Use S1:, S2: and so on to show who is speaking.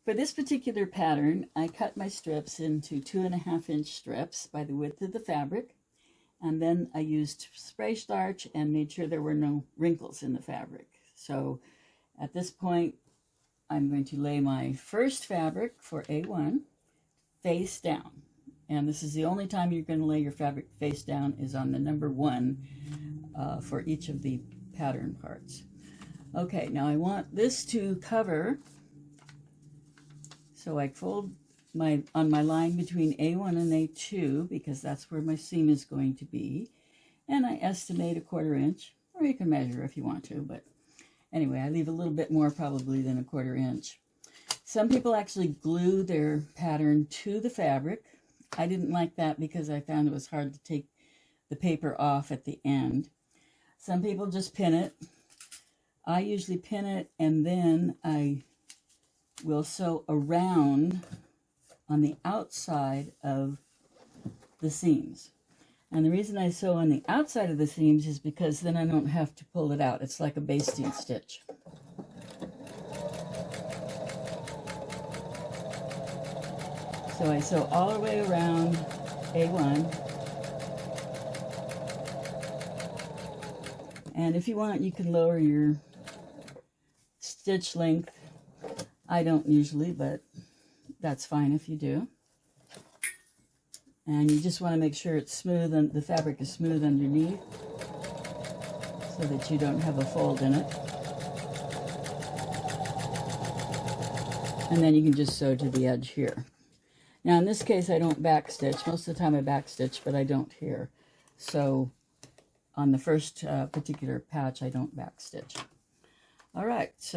S1: For this particular pattern, I cut my strips into 2.5-inch strips by the width of the fabric, and then I used spray starch and made sure there were no wrinkles in the fabric. So at this point, I'm going to lay my first fabric for A1 face down. And this is the only time you're going to lay your fabric face down is on the number 1 for each of the pattern parts. Okay, now I want this to cover, so I fold on my line between A1 and A2 because that's where my seam is going to be, and I estimate 1/4 inch, or you can measure if you want to, but anyway, I leave a little bit more probably than 1/4 inch. Some people actually glue their pattern to the fabric. I didn't like that because I found it was hard to take the paper off at the end. Some people just pin it. I usually pin it and then I will sew around on the outside of the seams. And the reason I sew on the outside of the seams is because then I don't have to pull it out. It's like a basting stitch. So I sew all the way around A1. And if you want, you can lower your stitch length. I don't usually, but that's fine if you do. And you just want to make sure it's smooth and the fabric is smooth underneath so that you don't have a fold in it. And then you can just sew to the edge here. Now in this case I don't back stitch. Most of the time I back stitch, but I don't here. So on the first particular patch I don't back stitch. All right, so